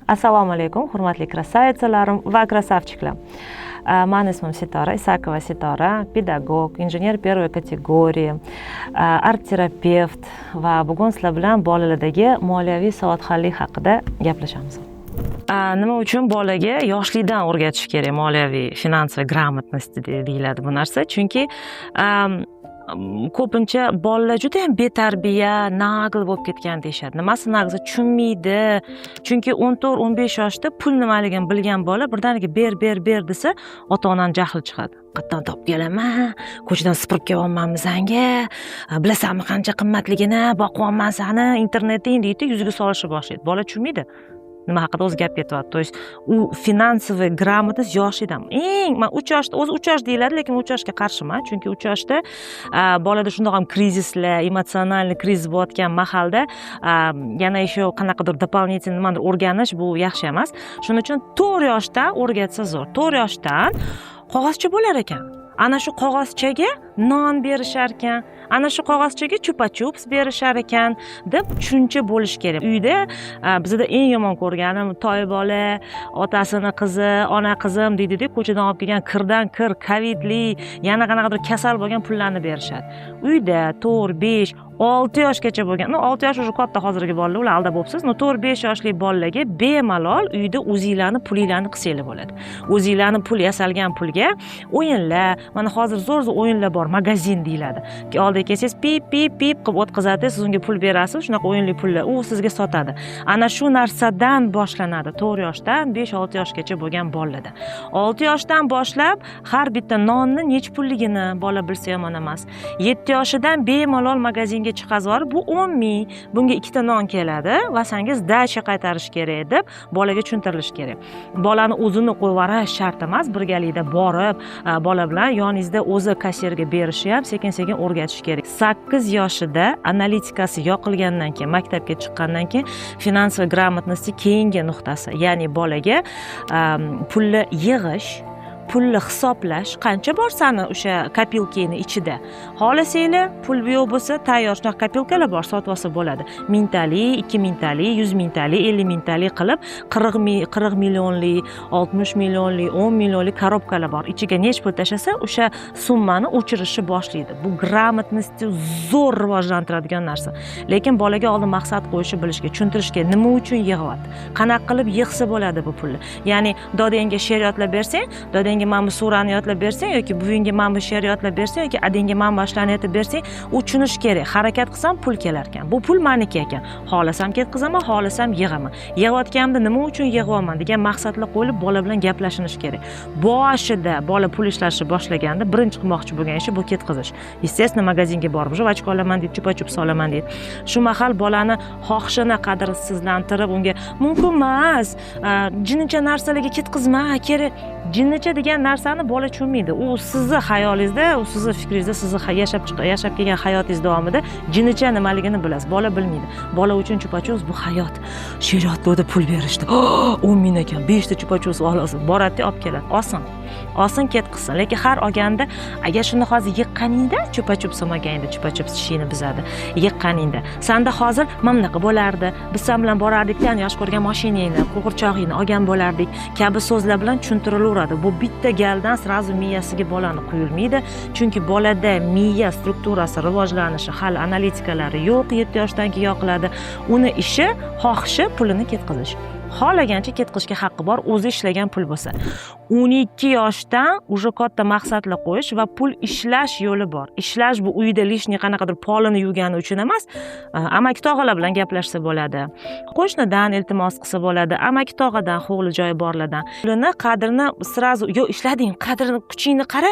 Assalomu alaykum, hurmatli krasavitsalarim va krasavchiklar. Mani ismim Sitora Isakova Sitora, pedagog, injener первой kategoriya, art-terapevt va bugun sizlar bilan bolalardagi moliyaviy savodxonlik haqida gaplashamiz. Nima uchun bolaga yoshlikdan o'rgatish kerak moliyaviy finansoviy gрамотность deyiladi bu narsa? Chunki ko'pincha bolalar juda ham betarbiya, nagl bo'lib ketgan deyishadi. Nimasi nagl? Tushunmaydi. Chunki 14-15 yoshda pul nimaligini bilgan bola birdaniga ber desa, ota-onaning jahli chiqadi. Qayerdan topib kelaman? Ko'chadan sipirib kelyapmanmi sanga? Bilasanmi qancha qimmatligini? Boqyapman seni interneting deydi, yuziga solishni boshlaydi. Bola tushunmaydi. Nima haqida o'zi gap ketyapti. То есть u finansoviy gрамотность yoshligidan. Men 3 yoshda, o'zi 3 yosh deyiladi, lekin 3 yoshga qarshiman. Chunki 3 yoshda bolada shundoq ham krizislar, emotsional kriz bo'layotgan mahalda yana shu qanaqadir дополнительный nimadir o'rganish bu yaxshi emas. Shuning uchun 4 yoshdan o'rgatsa zo'r. 4 yoshdan qog'ozcha bo'lar ekan. Ana shu qog'ozchaga non berishar ekan, ana shu qog'ozchaga chupa-chups berishar ekan deb tushuncha bo'lish kerak. Uyda bizda eng yomon ko'rganim toy bola, otasini qizi, ona qizim deydi-da, ko'chadan olib kelgan kirdan kir, covidli, yana qanaqadir kasal bo'lgan pullarni berishadi. Uyda 4, 5, 6 yoshgacha bo'lgan, 6 yosh уже katta hozirgi bolalar, ular aldab bo'libsiz. 4-5 yoshli bolalarga bemalol uyda o'zingizlarni pulinglarni qilsanglar bo'ladi. O'zingizlarni pul yasalgan pulga o'yinlar, mana hozir zo'r o'yinlar bor, magazin deyiladi. Oldiga kelsangiz pip qilib o'tkazadi, siz unga pul berasiz, shunaqa o'yinli pullar u sizga sotadi. Ana shu narsadan boshlanadi 4 yoshdan 5-6 yoshgacha bo'lgan bolalarda. 6 yoshdan boshlab har bitta nonni nech pulligini bola bilsa yomon emas. 7 yoshidan bemalol magazinga chiqazib yuborib, bu 10 ming, bunga 2 ta non keladi va sangiz dacha qaytarish kerak deb bolaga tushuntirilish kerak. Bolani o'zini qo'yib yuborish shart emas, birgalikda borib, bola bilan yoningizda o'zi kassirga berishi ham sekin-sekin o'rgatish kerak. 8 yoshida analitikasi yoqilgandan keyin, maktabga chiqqandan keyin finansoviy gрамотность keyingi nuqtasi, ya'ni bolaga pulni yig'ish, pulni hisoblash, qancha bor sani o'sha kopilkani ichida. Xohlasanglar, pul yo'q bo'lsa, tayyor shunaqa kopilkalar bor, sotib olsa bo'ladi. 1000 talik, 2000 talik, 100 ming talik, 50 ming talik qilib 40 millionlik, 60 millionlik, 10 millionlik korobkalar bor. Ichiga nech pul tashlasa, o'sha summani o'chirishni boshlaydi. Bu gрамотностьni zo'r rivojlantiradigan narsa. Lekin bolaga oldin maqsad qo'yishni bilishga, tushuntirishga, nima uchun yig'yapti, qanaqa qilib yig'sa bo'ladi bu pulni. Ya'ni dodangga she'r yodlab bersang, dodangga mana bu surani yodlab bersang yoki buvingga mana bu she'r yodlab bersang yoki adangga mana bu ishlarni aytib bersang, u tushunish kerak. Harakat qilsam pul kelar ekan. Bu pul meniki ekan. Xohlasam ketqizaman, xohlasam yig'aman. Yig'ayotganimda nima uchun yig'yapman degan maqsadlar qo'yilib bola bilan gaplashinish kerak. Boshida bola pul ishlashni boshlaganda birinchi qilmoqchi bo'lgan ishi bu ketqizish. Естественно, magazinga borib, ochko olaman deb, chupa-chups olaman deb. Shu mahal bolani xohishini qadrsizlantirib, unga mumkin emas, jinnicha narsalarga ketqizma, kerak. Jinnicha degan narsani bola tushunmaydi. U sizni xayolingizda, u sizni fikringizda, sizni yashab kelgan hayotingiz davomida jinnicha nimaligini bilasiz. Bola bilmaydi. Bola uchun chupa-chups bu hayot. She'riyatlarda pul berishdi. 10 ming ekan, 5 ta chupa-chups olasiz. Boradi, olib keladi. Olsin ketqizsin. Lekin har olganda, agar shuni hozir yiqqaningda, chupa-chups olmaganingda, chupa-chups tishingni buzadi. Yiqqaningda, sanda hozir mamnaqa bo'lardi. Biz sen bilan borardik-da, yosh ko'rgan mashinangni, qo'g'irchog'ingni olgan bo'lardik kabi so'zlar bilan tushuntirilaveradi. Bu bitta galdan srazu miyasiga bolani quyilmaydi. Chunki bolada miya strukturasi rivojlanishi, hali analitikalari yo'q, 7 yoshdan keyin yoqiladi. Uni ishi, xohishi pulini ketqizish. Xohlagancha ketqizishga haqqi bor, o'zi ishlagan pul bo'lsa. 12 yoshdan уже katta maqsadlar qo'yish va pul ishlash yo'li bor. Ishlash bu uyda lishni qanaqadir polini yuvgani uchun emas, amaki tog'alar bilan gaplashsa bo'ladi. Qo'shnidan iltimos qilsa bo'ladi, amaki tog'adan, xo'g'li joyi borlardan. Pulni qadrini srazu, yo ishlading, qadrini, kuchingni qara,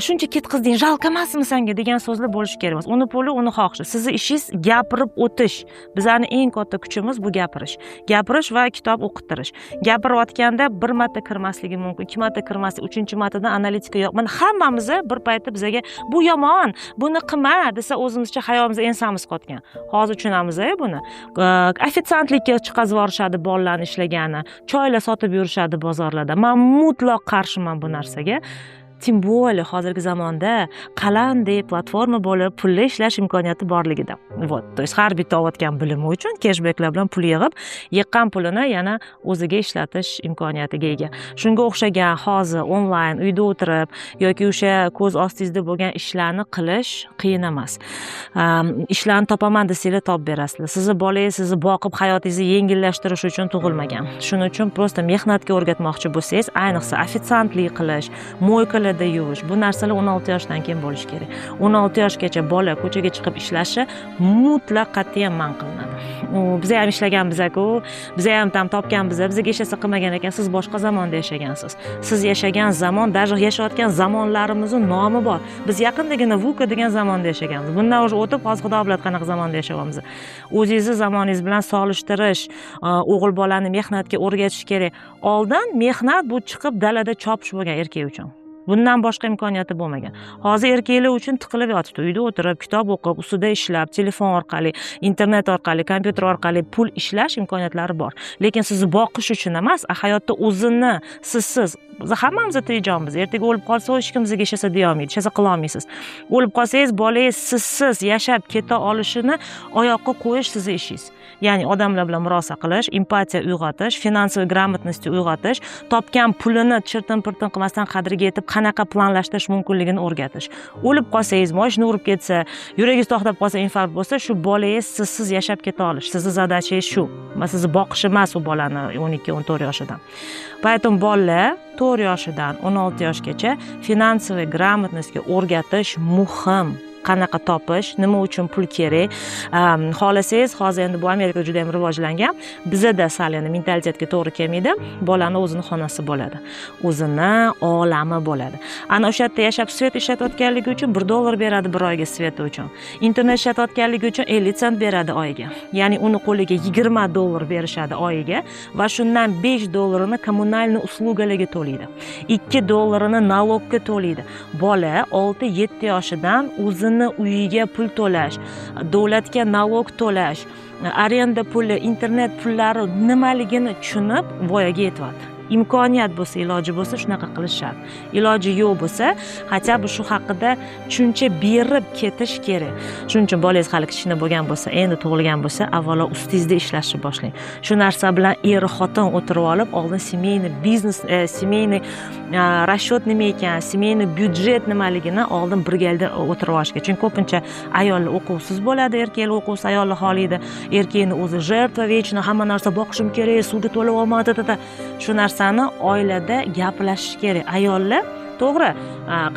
shuncha ketqizding, jalq emasmi senga degan so'zlar bo'lishi kerak emas. Uni puli, uni xohishi. Sizni ishingiz gapirib o'tish. Bizning eng katta kuchimiz bu gapirish. Gapirish va kitob o'qitirish. Gapirayotganda bir marta kirmasligi mumkin, 2 marta kirmasligi, 3-martadan analitika yo'q. Mana hammamiz bir paytda bizga bu yomon, buni qilma desa o'zimizcha xayolimizni ensamiz qotgan. Hozir tushunamiz-a buni. Ofitsiantlikka chiqazib yuborishadi bolalarni ishlagani, choylar sotib yurishadi bozorlarda. Men mutlaq qarshiman bu narsaga. Tim более hozirgi zamonda qalamdek platforma bo'lib pulli ishlash imkoniyati borligida. Вот, то есть har bitta olayotgan bilimi uchun cashbacklar bilan pul yig'ib, yiqqan pulini yana o'ziga ishlatish imkoniyatiga ega. Shunga o'xshagan hozir onlayn uyda o'tirib yoki o'sha ko'z ostingizda bo'lgan ishlarni qilish qiyin emas. Ishlarni topaman desanglar topib berasizlar. Sizni bolangiz sizni boqib hayotingizni yengillashtirish uchun tug'ilmagan. Shuning uchun prosta mehnatga o'rgatmoqchi bo'lsangiz, ayniqsa ofitsiantlik qilish, mo'ykalarda yuvish, bu narsalar 16 yoshdan keyin bo'lishi kerak. 16 yoshgacha bola ko'chaga chiqib ishlashi mutlaq qat'iyan man qilinadi. Biz ham ishlaganmiz-ku, biz ham tam topganmiz, bizga hech narsa qilmagan ekan, siz boshqa zamonda yashagansiz. Siz yashagan zamon, даже yashayotgan zamonlarimizning nomi bor. Biz yaqindagina VUCA degan zamonda yashaganmiz. Bundan o'sha o'tib, hozir xudo biladi qanaqa zamonda yashayapmiz. O'zingizni zamoningiz bilan solishtirish, o'g'il bolani mehnatga o'rgatish kerak. Oldin mehnat bu chiqib dalada chopish bo'lgan erkak uchun. Bundan boshqa imkoniyati bo'lmagan. Hozir erkaklar uchun tiqilib yotibdi. Uyda o'tirib, kitob o'qib, ustida ishlab, telefon orqali, internet orqali, kompyuter orqali pul ishlash imkoniyatlari bor. Lekin sizni boqish uchun emas, hayotda o'zini sizsiz biz hammamiz tijomiz. Ertaga o'lib qolsa, hech kim sizga hech narsa deya olmaydi, hech narsa qila olmaysiz. O'lib qolsangiz, bolangiz sizsiz yashab keta olishini oyoqqa qo'yish sizning ishingiz. Ya'ni odamlar bilan murosa qilish, empatiya uyg'otish, finansiy gрамотность uyg'otish, topgan pulini chirtin-pirtin qilmasdan qadriga yetib qanaqa planlashtirish mumkinligini o'rgatish. O'lib qolsangiz, mashina urib ketsa, yuragingiz to'xtab qolsa, infarkt bo'lsa, shu bolangiz sizsiz yashab keta olish. Sizning zadachangiz shu. Sizni boqish emas u bolani 12-14 yoshidan. Поэтому bolalar 4 yoshidan 16 yoshgacha finansiy gрамотностьga o'rgatish muhim. Qanaqa topish, nima uchun pul kerak. Xolasangiz, hozir endi bu Amerikada juda ham rivojlangan. Bizda sal endi mentalitetga to'g'ri kelmaydi. Bolani o'zini xonasi bo'ladi. O'zini olami bo'ladi. Ana o'sha yerda yashab svet ishlatayotganligi uchun $1 beradi bir oyga svet uchun. Internet ishlatayotganligi uchun 50 sent beradi oyiga. Ya'ni uni qo'liga $20 berishadi oyiga va shundan $5 kommunalniy uslugalarga to'laydi. $2 nalogga to'laydi. Bola 6-7 yoshidan o'zini uyiga pul to'lash, davlatga nalog to'lash, arenda puli, internet pullari nimaligini tushunib voyaga yetyapti. Imkoniyat bo'lsa, iloji bo'lsa shunaqa qilish shart. Iloji yo'q bo'lsa, hatto bu shu haqida tushuncha berib ketish kerak. Shuning uchun bolangiz hali kichkina bo'lgan bo'lsa, endi tug'ilgan bo'lsa, avvalo ustingizda ishlashni boshlang. Shu narsa bilan xotin o'tirib olib, oldin semeyniy biznes, semeyniy расчет nima ekan, semeyniy byudjet nimaligini oldin birgalikda o'tirib olish kerak. Chunki ko'pincha ayollar o'quvsiz bo'ladi, erkaklar o'quvsiz, ayollar xoliydi. Erkakni o'zi жертва večno, hamma narsa boqishim kerak, suvga to'lib olmadi. Shu narsani oilada gaplashish kerak. Ayollar to'g'ri,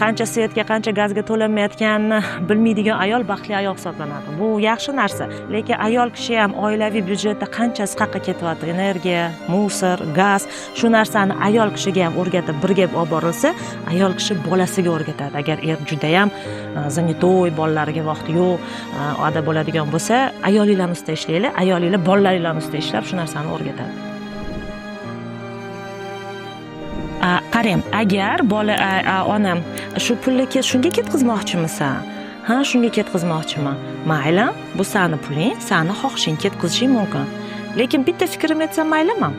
qancha svetga, qancha gazga to'lanmayotganini bilmaydigan ayol baxtli ayol hisoblanadi. Bu yaxshi narsa. Lekin ayol kishi ham oilaviy byudjetda qanchasi qayerga ketyapti? Energiya, musor, gaz, shu narsani ayol kishiga ham o'rgatib birga olib borilsa, ayol kishi bolasiga o'rgatadi. Agar er juda ham занятой, bolalariga vaqti yo'q, oda bo'ladigan bo'lsa, ayolinglarning ustida ishlanglar, ayolinglar bolalaringlarning ustida ishlab shu narsani o'rgatadi. Qarang, agar bola onam shu pulni shunga ketkazmoqchimisan? Ha, shunga ketkazmoqchiman. Mayli, bu seni puling, seni xohishing ketkazishing mumkin. Lekin bitta fikrim aytsam maylimi?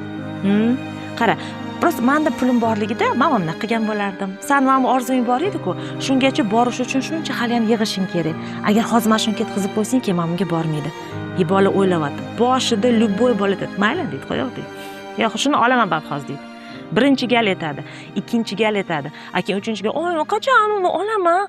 Qara, prosta menda pulim borligida men mana qilgan bo'lardim. Sen mana orzung bor edi-ku, shungacha borish uchun shuncha hali ham yig'ishing kerak. Agar hozir mana shuni ketkazib qo'ysang, keyin men bunga bormaydi. Bola o'ylayapti. Boshida любой bola dedi, mayli deydi, qo'yavdi. Yo'q, shuni olaman bab hozir deydi. Birinchi gal aytadi, ikkinchi gal aytadi. Keyin uchinchi gal, "Oy, qachon uni olaman?"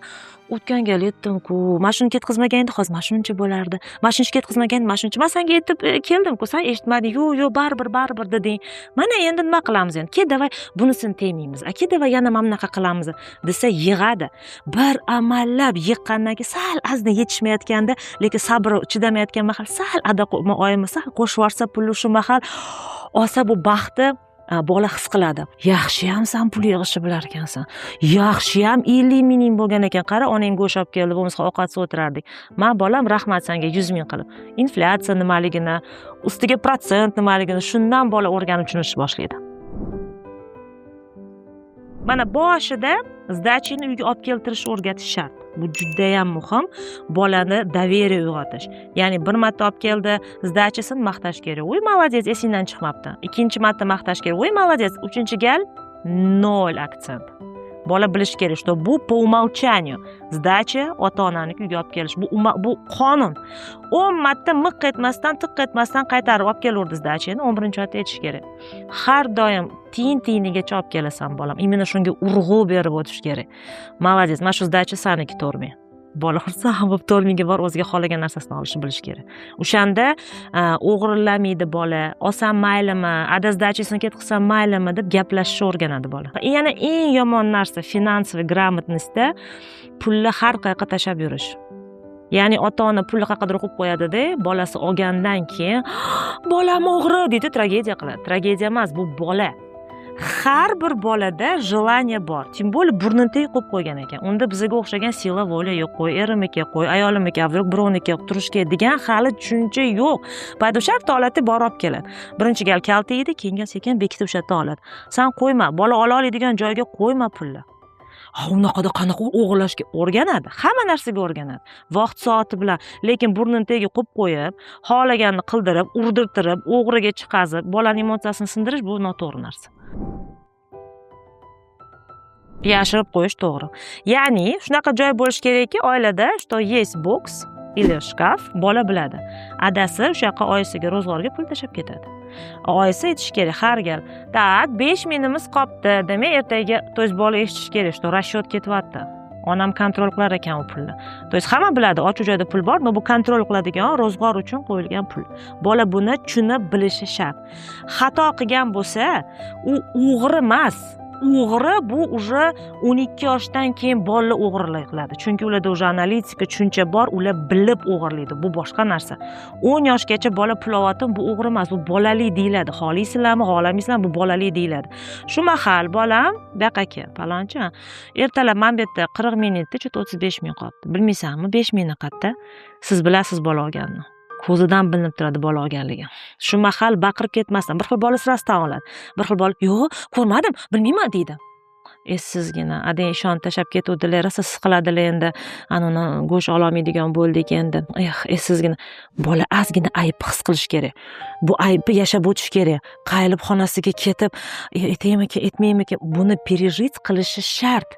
O'tgan gal aytdim-ku, mana shuni ketkazmaganda hozir mana shuncha bo'lardi. Mana shuni ketkazmaganda mana shuncha. Men senga aytib keldim-ku, sen eshitmading. Yo'q, baribir deding. Mana endi nima qilamiz endi? Ke, davay bunisini tegmaymiz. Aka, davay yana mana bunaqa qilamiz desa yig'adi. Bir amallab yiqqandan keyin sal azna yetishmayotganda, lekin sabri chidamayotgan mahal sal oyimiz sal qo'shib yuborsa pulni shu mahal olsa bu baxti bola his qiladi. Yaxshi ham sen pul yig'ishni bilar ekansan. Yaxshi ham 50 ming bo'lgan ekan. Qara, onang go'sht olib keldi, bo'lmasa ovqatsiz o'tirardik. Men bolam rahmat senga 100 ming qilib. Inflyatsiya nimaligini, ustiga protsent nimaligini shundan bola o'rganib tushunishni boshlaydi. Mana boshida zdachini uyga olib keltirish o'rgatish shart. Bu juda ham muhim. Bolani doверие uyg'otish. Ya'ni bir marta olib keldi, zdachisini maqtash kerak. Voy, молодец, esingdan chiqmabdi. Ikkinchi marta maqtash kerak. Voy, молодец. Uchinchi gal 0 aksent. bola bilishi kerak, что bu по умолчанию sdacha ota-onaniki uyga olib kelish. Bu qonun. 10 marta miq etmasdan, tiq etmasdan qaytarib olib kelaverdi zdachani, 11-marta aytish kerak. Har doim tiyinigacha olib kelasan bolam. Imенно shunga urg'u berib o'tish kerak. Молодец. Mana shu zdacha saniki to'rmay. Bola ursa ham to'rmiga bor, o'ziga xohlagan narsasini olishni bilish kerak. O'shanda o'g'irlamaydi bola, olsam maylimi, adazdachasini ketqizsam maylimi deb gaplashishni o'rganadi bola. Yana eng yomon narsa finansiy gрамотностьda pulni har qayerga tashab yurish. Ya'ni ota-ona pulni qayergadir qo'yib qo'yadi-da, bolasi olgandan keyin bolam o'g'ri deydi, tragediya qiladi. Tragediya emas, bu bola. Har bir bolada желание bor. Tim bo'lib burnini teg qo'yib qo'ygan ekan. Unda bizga o'xshagan sila voля yo'q, qo'y erimiki, qo'y ayolimiki, avvalo birovniki turishga degan hali tushuncha yo'q. Poyda o'sha holatda borib olib keladi. Birinchi gal kaltaydi, keyin sekin bekitib o'sha yerda oladi. Sen qo'yma, bola ola oladigan joyga qo'yma pulni. Unaqada qanaqa o'g'irlashga o'rganadi. Hamma narsaga o'rganadi. Vaqt soati bilan, lekin burnini tagiga qo'yib qo'yib, xohlaganini qildirib, urdirtirib, o'g'riga chiqazib, bolaning emotsiyasini sindirish bu noto'g'ri narsa. Yashirib qo'yish to'g'ri. Ya'ni shunaqa joy bo'lish kerakki, oilada что есть boks или shkaf, bola biladi. Adasi o'sha yoqqa oyisiga ro'zg'orga pul tashab ketadi. Oyisi aytish kerak har gal. "Tak, 5 mingimiz qopti" demay, ertaga to'ys bola eshitish kerak, что расчет ketyapti. Onam kontrol qilar ekan u pulni. То есть hamma biladi, ochiq joyda pul bor, bu kontrol qiladigan ro'zg'or uchun qo'yilgan pul. Bola buni tushunib bilishi shart. Xato qilgan bo'lsa, u o'g'ri emas. O'g'ri bu уже 12 yoshdan keyin bolalar o'g'irlik qiladi. Chunki ularda уже analitika tushuncha bor, ular bilib o'g'irlaydi. Bu boshqa narsa. 10 yoshgacha bola pul olyapti, bu o'g'ri emas, bu bolalik deyiladi. Xohlaysizlarmi, xohlamaysizlarmi, bu bolalik deyiladi. Shu mahal bolam, "Baqaka, palonchi, ertalab men bu yerda 40 minutda cho'ta 35 ming qoldi. Bilmaysanmi, 5 mingni qayerda? Siz bilasiz bola olganini." Ko'zidan bilinib turadi bola olganligi. Shu mahal baqirib ketmasdan, bir xil bola sirasidan oladi. Bir xil bola, "Yo'q, ko'rmadim, bilmayman" deydi. Sizgina adang ishon tashab ketuvdilar, rosa siqiladilar endi. Anani go'sht ololmaydigan bo'ldik endi. Sizgina bola ozgina ayb his qilish kerak. Bu aybni yashab o'tish kerak. Qayilib xonasiga ketib, "Etaymikin, etmaymikin" buni пережить qilishi shart.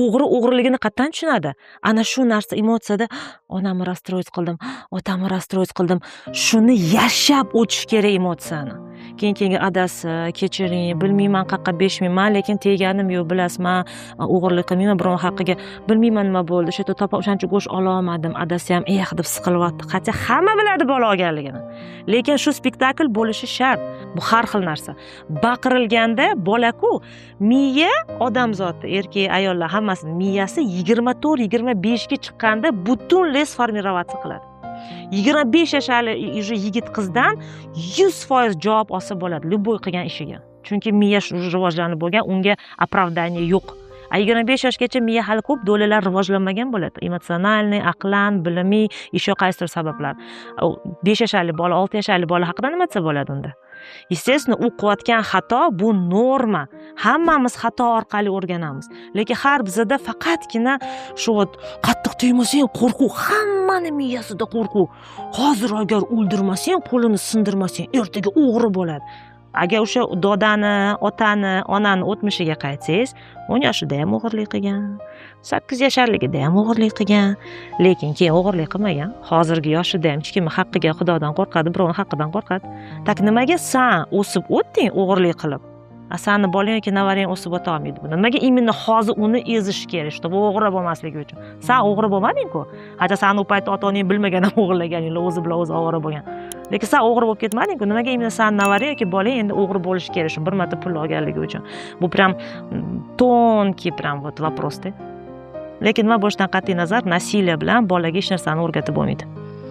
O'g'ri o'g'riligini qatdan tushunadi. Ana shu narsa emotsiyada onamni rastroyit qildim, otamni rastroyit qildim. Shuni yashab o'tish kerak emotsiyani. Keyin adasi, kechiring, bilmayman qayerga 5 ming, men lekin teganim yo'q, bilasizmi, o'g'irlik qilmayman, birov haqqiga bilmayman nima bo'ldi, o'sha yerda topa o'shancha go'sht ola olmadim. Adasi ham deb siqilyapti. Qancha hamma biladi bola olganligini. Lekin shu spektakl bo'lishi shart. Bu har xil narsa. Baqirilganda bola-ku, miya odamzodda, erkak, ayollar hammasini miyasi 24-25 ga chiqqanda butunlay sformirovatsiya qiladi. 25 yoshli yigit qizdan 100% javob olsa bo'ladi любой qilgan ishiga. Chunki miya rivojlanib bo'lgan, unga оправдание yo'q. 25 yoshgacha miya hali ko'p do'lalar rivojlanmagan bo'ladi. Emotsionalniy, aqlan, bilimiy, ishyo qaysidir sabablar. 5 yoshli bola, 6 yoshli bola haqida nima desa bo'ladi unda? Естественно, u qilayotgan xato bu norma. Hammamiz xato orqali o'rganamiz. Lekin har bizda faqatgina shu qattiq tegmasang qo'rquv, hammani miyasida qo'rquv. Hozir agar o'ldirmasang, qo'lini sindirmasang, ertaga o'g'ri bo'ladi. Agar o'sha dodani, otani, onani o'tmishiga qaytsangiz, 10 yoshida ham o'g'irlik qilgan, 8 yoshligida ham o'g'irlik qilgan, lekin keyin o'g'irlik qilmagan. Hozirgi yoshida ham hech kim haqqiga Xudodan qo'rqadi, birovning haqqidan qo'rqadi. Tak nimaga sen o'sib o'tding o'g'irlik qilib? Asani bolang yoki navarang o'sib o'ta olmaydi buni. Nimaga imенно hozir uni ezish kerak, чтобы o'g'ri bo'lmasligi uchun? Sen o'g'ri bo'lmading-ku. Hatto sen u paytda ota-onang bilmagan ham o'g'irlaganinglar, o'zi bilan o'zi ovora bo'lgan. Lekin sen o'g'ri bo'lib ketmading-ku. Nimaga imенно sen navarang yoki bolang endi o'g'ri bo'lish kerak shu bir marta pul olganligi uchun? Bu прям тонкий прям вот вопрос-da. Lekin nima bo'lishidan qat'iy nazar, nasiliya bilan bolaga hech narsani o'rgatib bo'lmaydi.